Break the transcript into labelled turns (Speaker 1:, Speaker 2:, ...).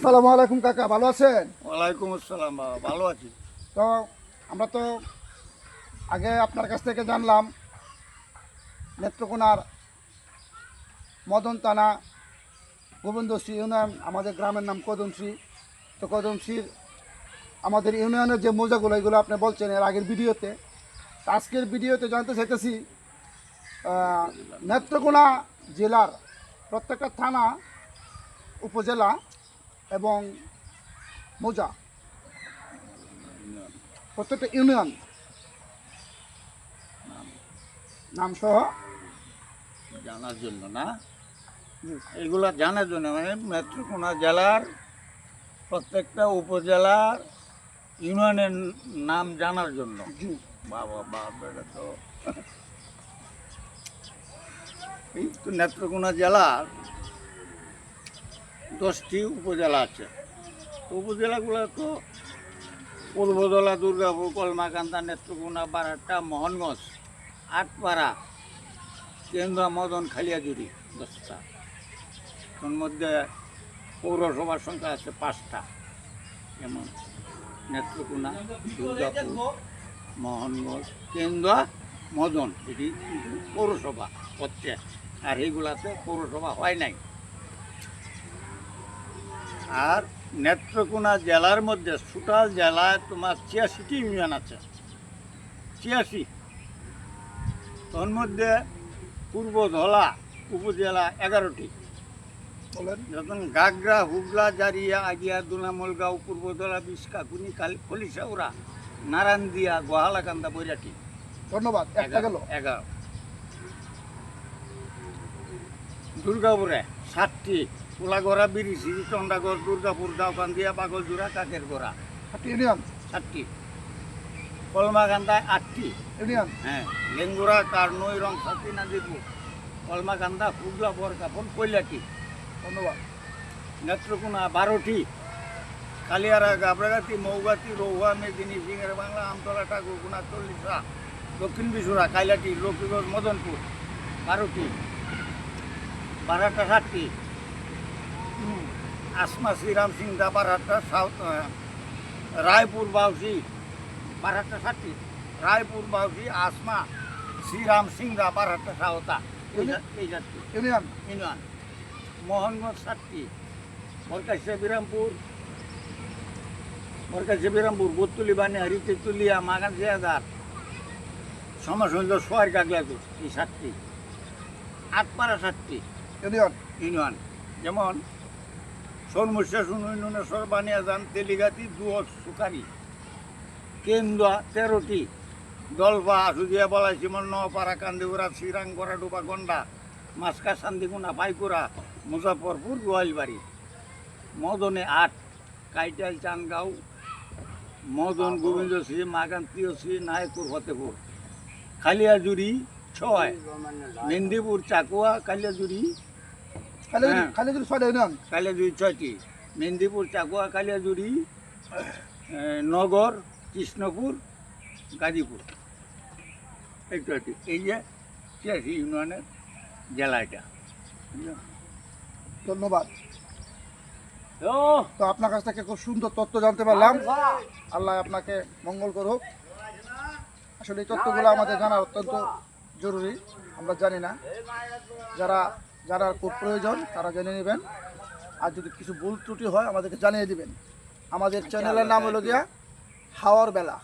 Speaker 1: আসসালামু আলাইকুম কাকা, ভালো আছেন?
Speaker 2: ওয়ালাইকুম আসসালাম বাবা, ভালো আছি।
Speaker 1: তো আমরা তো আগে আপনার কাছ থেকে জানলাম নেত্রকোনার মদন থানা গোবিন্দশ্রী ইউনিয়ন, আমাদের গ্রামের নাম কদমশ্রী। তো কদমশ্রীর আমাদের ইউনিয়নের যে মৌজাগুলো এগুলো আপনি বলছেন এর আগের ভিডিওতে। তো আজকের ভিডিওতে জানতে চাইতেছি নেত্রকোনা জেলার প্রত্যেকটা থানা, উপজেলা এবং মৌজা, প্রত্যেকটা ইউনিয়ন নাম সহ
Speaker 2: জানার জন্য না, এগুলা জানার জন্য মানে নেত্রকোনা জেলার প্রত্যেকটা উপজেলার ইউনিয়নের নাম জানার জন্য। বাবা বাপ, এটা তো এই তো নেত্রকোনা জেলার 10টি উপজেলা আছে। উপজেলাগুলো তো পূর্বদলা, দুর্গাপুর, কলমাকান্দা, নেত্রকোনা, বারাট্টা, মোহনগঞ্জ, আটপাড়া, কেন্দুয়া, মদন, খালিয়াজুড়ি 10টা। তার মধ্যে পৌরসভার সংখ্যা আছে 5টা, যেমন নেত্রকোনা, দুর্গাপুর, মোহনগঞ্জ, কেন্দুয়া, মদন, এটি পৌরসভা হচ্ছে। আর এইগুলাতে পৌরসভা হয় নাই। আর নেত্রকোনা জেলার মধ্যে টোটাল জেলায় তোমার 86টি ইউনিয়ন আছে, 86। তোর মধ্যে পূর্বধলা উপজেলা 11টি, যখন গাগরা, হুগলা, জারিয়া, আগিয়া, দুনামলগাঁও, পূর্বধলা, বিস্কাকুনি, খলিশাউরা, নারায়ণদিয়া, গোহালাকান্দা, বৈরাটি।
Speaker 1: ধন্যবাদ। একটা গেল
Speaker 2: 11। দুর্গাপুরে 7টি, কোলাগড়া, বিরিশি, চন্ডাগড়, দুর্গাপুর, দাওকান্দিয়া, বাগলজোড়া, কাকের গোড়া
Speaker 1: ইউনিয়ন,
Speaker 2: 7টি। কলমাকান্দায় 8টি
Speaker 1: ইউনিয়ন,
Speaker 2: হ্যাঁ, লেঙ্গুরা, কারনই, রংসাতি, নাজিরপুর, কলমাকান্দা, হুগলা, বরকাপন, কৈলাটি।
Speaker 1: ধন্যবাদ।
Speaker 2: নেত্রকোনা 12টি, কালিয়ারা, গাবরাগাতি, মৌগাতি, রৌহা, মেদিনী, সিংহের বাংলা, আমতলা, ঠাকুরকুনা, চল্লিশা, দক্ষিণ বিশুরা, কাইলাটি, লক্ষ্মীগঞ্জ, মদনপুর 12টি, বারাট্টা 7টি, আসমা, শ্রীরাম সিং, বারাট্টা, সাউথ, রায়পুর, বাউসি, বারাট্টা 7টি, রায়পুর, বাউসি, আসমা, শ্রীরাম সিং, বারাট্টা, সাউতা, এই 7টি
Speaker 1: ইউনিয়ন,
Speaker 2: ইউনিয়ন। মোহনগঞ্জ 7টি, মরকাশিয়া, বিরামপুর, বোতুলি, বানিহারি, তেঁতুলিয়া, মাগান, জিয়াদার, সমাসঞ্জ, সোয়ার, গাগলাদুর, এই 7টি। আটপাড়া 7টি ইউনিয়ন, যেমন সরমুশা, সুনুনেশ্বর, বানিয়াজান, তেলিগাতি, দুয়স, সুকারি, কেন্দুয়া 13টি, দলবা, সুদিয়া, বলাইসিমন, নপাড়া, কান্দিগুড়া, শ্রীরাং, গড়াডুবা, গন্ডা, মাসকা, শান্তিকুনা, পাইকুড়া, মুজাফরপুর, গোয়ালবাড়ি। মদনে 8, কাইটাল, চানগাঁও, মদন, গোবিন্দশ্রী, মাগান, প্রিয়শ্রী, নায়কপুর, ফতেপুর। খালিয়াজুড়ি 6, মেন্দিপুর, চাকুয়া, কালিয়াজুড়ি,
Speaker 1: খালিগুড়ি 6টা ইউনিয়ন,
Speaker 2: কালিয়াজুড়ি 6টি, মেন্দিপুর, চাকুয়া, কালিয়াজুড়ি, নগর, কৃষ্ণপুর, গাজীপুর, এই 6টি। এই যে 86 ইউনিয়নের জেলা এটা।
Speaker 1: ধন্যবাদ। তো আপনার কাছ থেকে খুব সুন্দর তথ্য জানতে পারলাম। আল্লাহ আপনাকে মঙ্গল করুক। আসলে এই তথ্যগুলো আমাদের জানা অত্যন্ত জরুরি, আমরা জানি না। যারা জানার খুব প্রয়োজন তারা জেনে নেবেন, আর যদি কিছু ভুল ত্রুটি হয় আমাদেরকে জানিয়ে দিবেন। আমাদের চ্যানেলের নাম হলো গিয়া হাওয়ার বেলা।